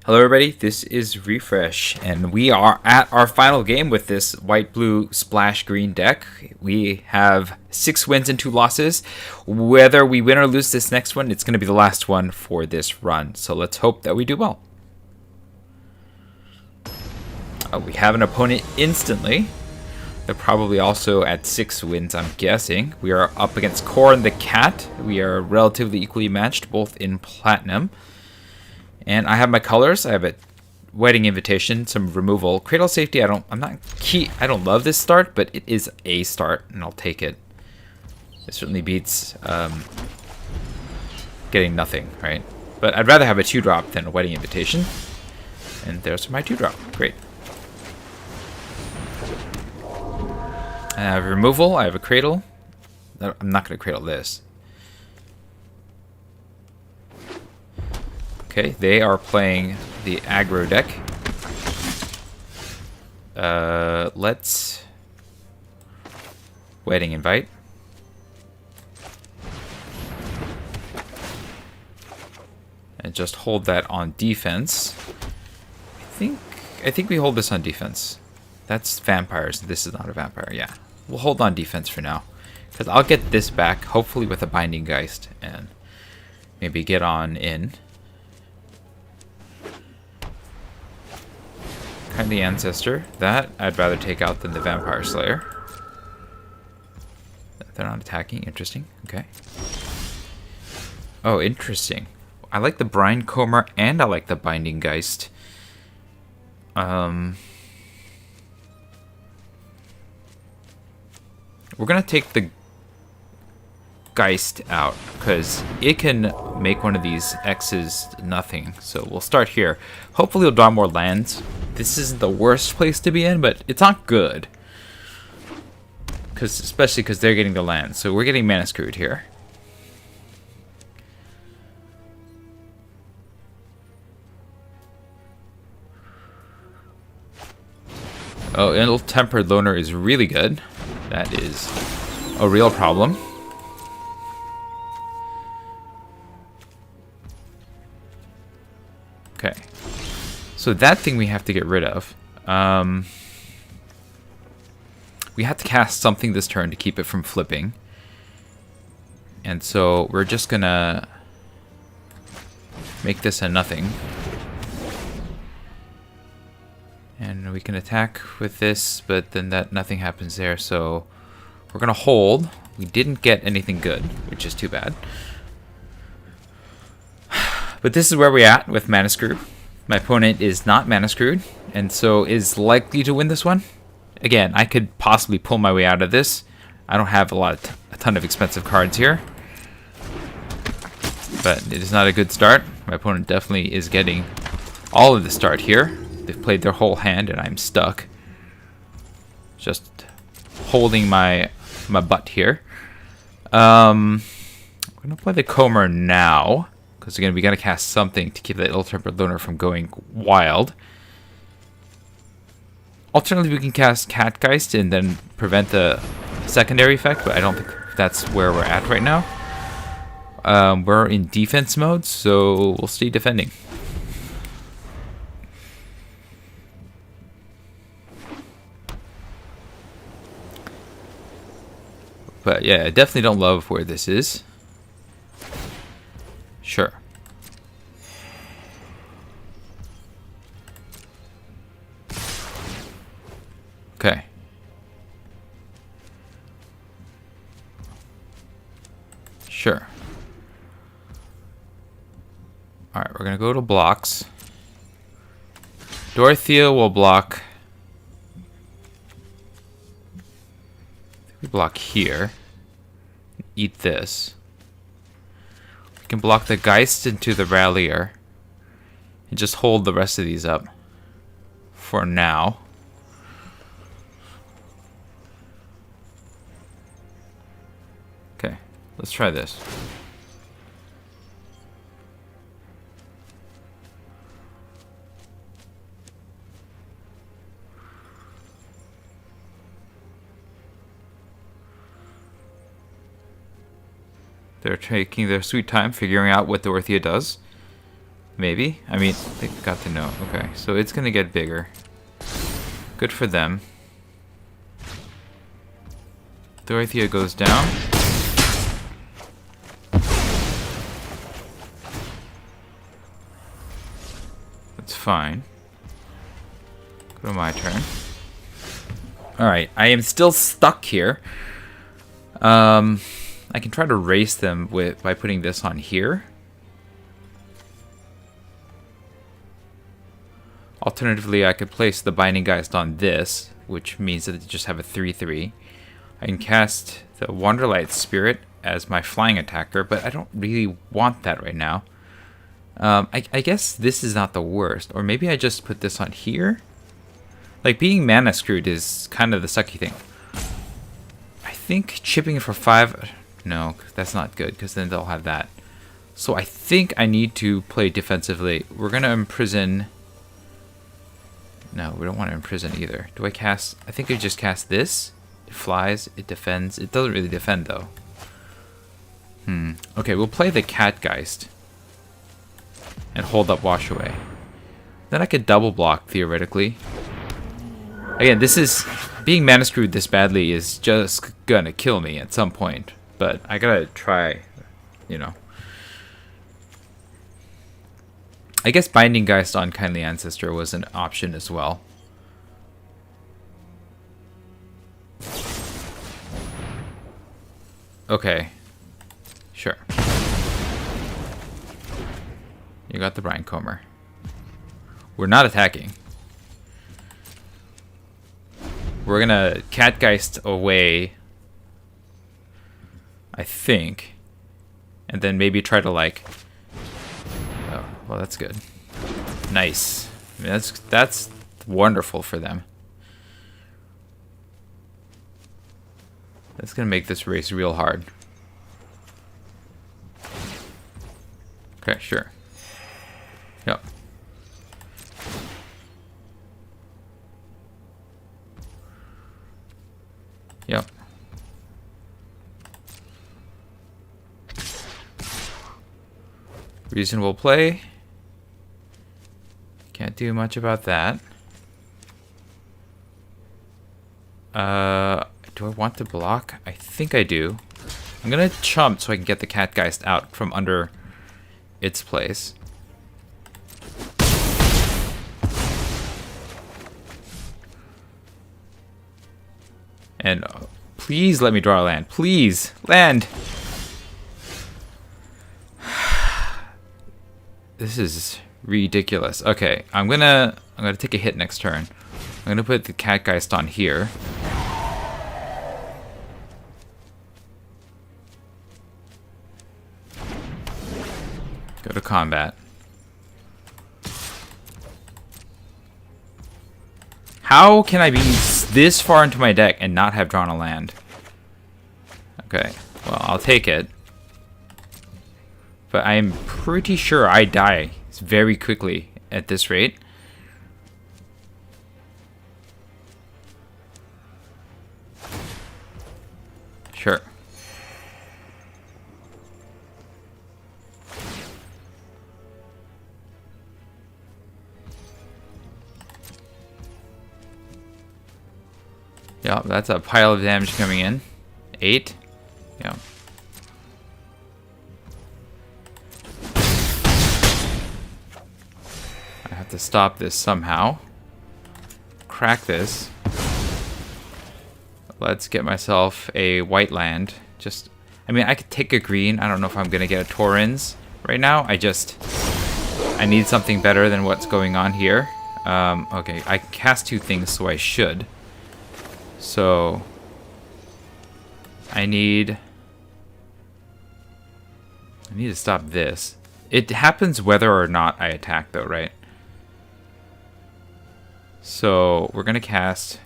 Hello everybody, this is Refresh, and we are at our final game with this white-blue splash-green deck. We have 6 wins and 2 losses. Whether we win or lose this next one, it's going to be the last one for this run, so let's hope that we do well. We have an opponent instantly. They're probably also at 6 wins, I'm guessing. We are up against Corn the Cat. We are relatively equally matched, both in Platinum. And I have my colors. I have a wedding invitation, some removal, cradle safety. I don't love this start, but it is a start, and I'll take it. It certainly beats getting nothing, right? But I'd rather have a 2-drop than a wedding invitation. And there's my 2-drop. Great. I have removal. I have a cradle. I'm not going to cradle this. Okay, they are playing the aggro deck. Let's wedding invite. And just hold that on defense. I think we hold this on defense. That's vampires. This is not a vampire. Yeah, we'll hold on defense for now, because I'll get this back hopefully with a Binding Geist and maybe get on in. Kind of the Ancestor. That I'd rather take out than the Vampire Slayer. They're not attacking. Interesting. Okay. Oh, interesting. I like the Brine Comber and I like the Binding Geist. We're gonna take the Geist out because it can make one of these X's nothing. So we'll start here. Hopefully we'll draw more lands. This isn't the worst place to be in, but it's not good. Especially because they're getting the land. So we're getting mana screwed here. Oh, Ill-Tempered Loner is really good. That is a real problem. Okay. So that thing we have to get rid of. We have to cast something this turn to keep it from flipping. And so we're just gonna make this a nothing. And we can attack with this, but then that nothing happens there, so we're gonna hold. We didn't get anything good, which is too bad. But this is where we're at with Mana Screw. My opponent is not mana screwed, and so is likely to win this one. Again, I could possibly pull my way out of this. I don't have a ton of expensive cards here, but it is not a good start. My opponent definitely is getting all of the start here. They've played their whole hand, and I'm stuck. Just holding my butt here. I'm gonna play the Comber now, because we gotta cast something to keep that Ill-Tempered Loner from going wild. Alternatively, we can cast Catgeist and then prevent the secondary effect, but I don't think that's where we're at right now. We're in defense mode, so we'll stay defending. But yeah, I definitely don't love where this is. Sure. Okay. Sure. Alright, we're gonna go to blocks. Dorothea will block. We block here. Eat this. We can block the Geist into the Rallier. And just hold the rest of these up. For now. Okay, let's try this. They're taking their sweet time figuring out what Dorothea does. Maybe? I mean, they got to know. Okay, so it's gonna get bigger. Good for them. Dorothea goes down. That's fine. Go to my turn. Alright, I am still stuck here. I can try to race them by putting this on here. Alternatively, I could place the Binding Geist on this, which means that they just have a 3/3. I can cast the Wanderlight Spirit as my flying attacker, but I don't really want that right now. I guess this is not the worst. Or maybe I just put this on here? Like, being mana screwed is kind of the sucky thing. I think chipping it for 5... No, that's not good, because then they'll have that. So I think I need to play defensively. We're going to imprison... No, we don't want to imprison either. Do I cast... I think I just cast this. It flies, it defends. It doesn't really defend, though. Okay, we'll play the Catgeist. And hold up Wash Away. Then I could double block, theoretically. Again, this is... Being mana screwed this badly is just gonna kill me at some point. But I gotta try, you know. I guess Binding Geist on Kindly Ancestor was an option as well. Okay. Sure. You got the Braincomber. We're not attacking. We're gonna Catgeist away, I think. And then maybe try to, like... Oh, well, that's good. Nice. I mean, that's wonderful for them. That's gonna make this race real hard. Okay, sure. Yep. Yep. Reasonable play. Can't do much about that. Do I want to block? I think I do. I'm gonna chump so I can get the Catgeist out from under its place. And please let me draw a land. Please, land. This is ridiculous. Okay, I'm gonna take a hit next turn. I'm gonna put the Catgeist on here. Go to combat. How can I be this far into my deck and not have drawn a land? Okay, well, I'll take it. But I am pretty sure I die very quickly at this rate. Sure. Yeah, that's a pile of damage coming in. 8. Yeah. I have to stop this somehow. Crack this. Let's get myself a white land. Just, I mean, I could take a green. I don't know if I'm gonna get a Torrens right now. I need something better than what's going on here. Okay, I can cast 2 things, so I should. So I need to stop this. It happens whether or not I attack, though, right? So we're gonna cast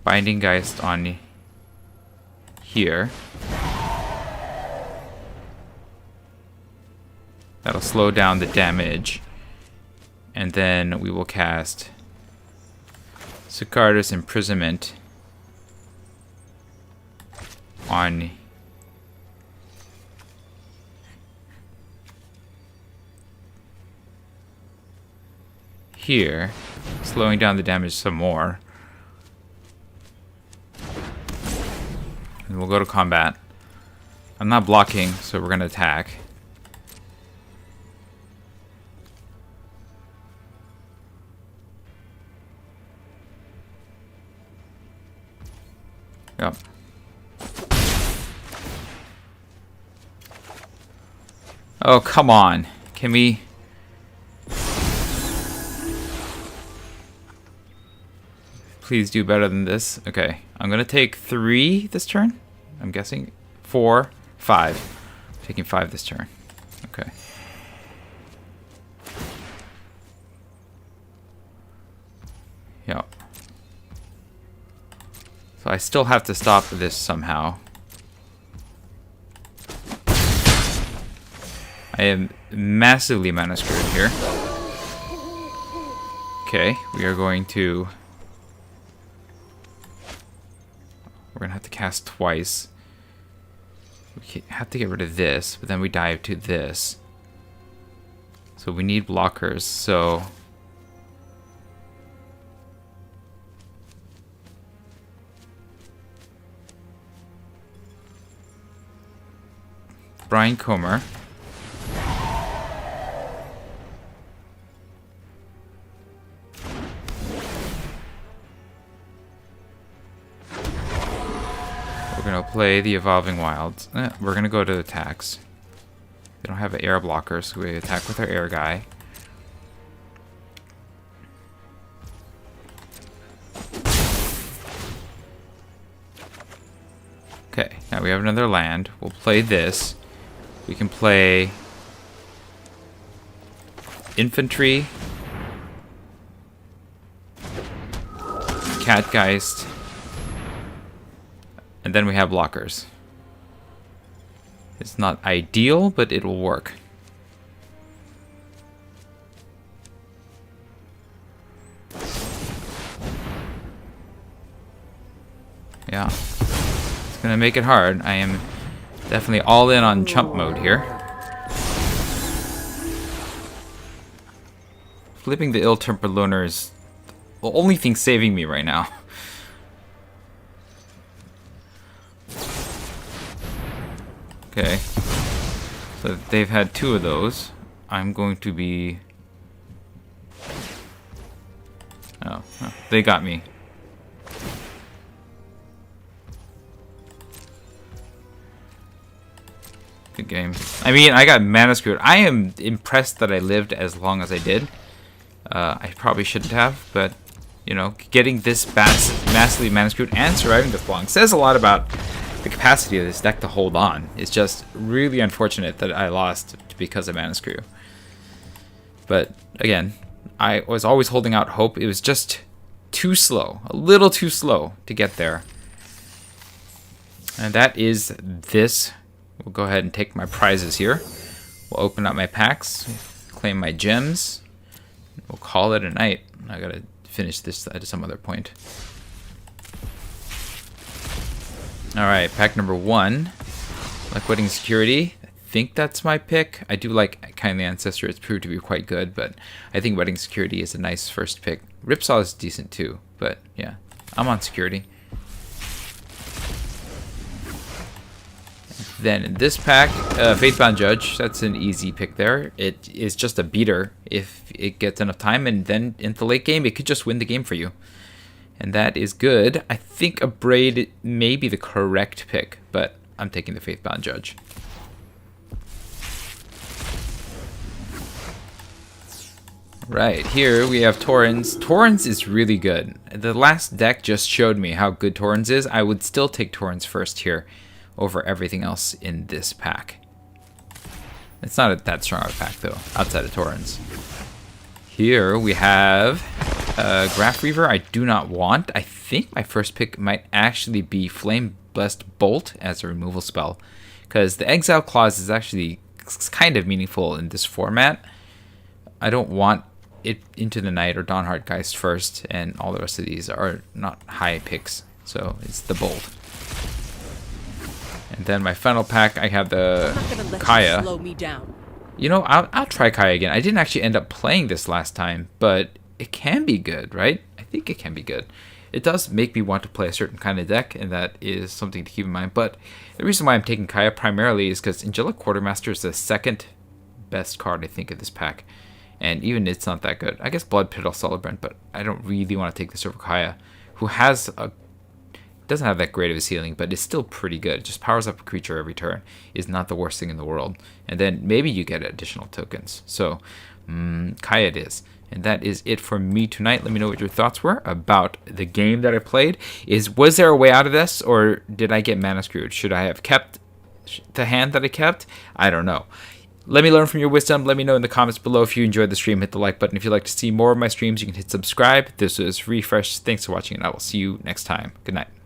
Binding Geist on here. That'll slow down the damage. And then we will cast Sicarda's Imprisonment on here, slowing down the damage some more. And we'll go to combat. I'm not blocking, so we're gonna attack. Yep. Oh, come on. Can we... Please do better than this. Okay. I'm going to take 3 this turn. I'm guessing 4, 5. Taking 5 this turn. Okay. Yep. So I still have to stop this somehow. I am massively mana screwed here. Okay, we are going to... We're going to have to cast twice. We have to get rid of this, but then we dive to this. So we need blockers, so... Brian Comer. We're going to play the Evolving Wilds. We're going to go to attacks. We don't have an air blocker, so we attack with our air guy. Okay, now we have another land. We'll play this. We can play Infantry, Catgeist, and then we have blockers. It's not ideal, but it will work. Yeah. It's gonna make it hard. I am definitely all in on chump mode here. Flipping the ill-tempered loner is the only thing saving me right now. Okay. So they've had 2 of those. I'm going to be... Oh, they got me. Good game. I mean, I got mana screwed. I am impressed that I lived as long as I did. I probably shouldn't have, but, you know, getting this massively mana screwed and surviving this long says a lot about the capacity of this deck to hold on. It's just really unfortunate that I lost because of mana screw. But, again, I was always holding out hope. It was just too slow. A little too slow to get there. And that is this. We'll go ahead and take my prizes here. We'll open up my packs, claim my gems. We'll call it a night. I gotta finish this at some other point. Alright, pack number 1. Like Wedding Security. I think that's my pick. I do like Kindly Ancestor. It's proved to be quite good, but I think Wedding Security is a nice first pick. Ripsaw is decent too, but yeah, I'm on Security. Then in this pack, Faithbound Judge, that's an easy pick there. It is just a beater if it gets enough time, and then in the late game, it could just win the game for you. And that is good. I think a Braid may be the correct pick, but I'm taking the Faithbound Judge. Right, here we have Torrens. Torrens is really good. The last deck just showed me how good Torrens is. I would still take Torrens first here over everything else in this pack. It's not that strong of a pack, though, outside of Torrens. Here we have Graph Reaver. I do not want. I think my first pick might actually be Flame Blessed Bolt as a removal spell, because the Exile Clause is actually kind of meaningful in this format. I don't want it Into the Night or Dawnheart Geist first, and all the rest of these are not high picks, so it's the Bolt. And then my final pack, I have the Kaya. You know, I'll try Kaya again. I didn't actually end up playing this last time, but it can be good, right? I think it can be good. It does make me want to play a certain kind of deck, and that is something to keep in mind. But the reason why I'm taking Kaya primarily is because Angelic Quartermaster is the second best card, I think, of this pack. And even it's not that good. I guess Blood Pit I'll Celebrant, but I don't really want to take this over Kaya, who doesn't have that great of a ceiling, but it's still pretty good. It just powers up a creature every turn. Is not the worst thing in the world. And then maybe you get additional tokens. So Kaya it is. And that is it for me tonight. Let me know what your thoughts were about the game that I played. Was there a way out of this, or did I get mana screwed? Should I have kept the hand that I kept? I don't know. Let me learn from your wisdom. Let me know in the comments below. If you enjoyed the stream, hit the like button. If you'd like to see more of my streams, you can hit subscribe. This was Refresh. Thanks for watching, and I will see you next time. Good night.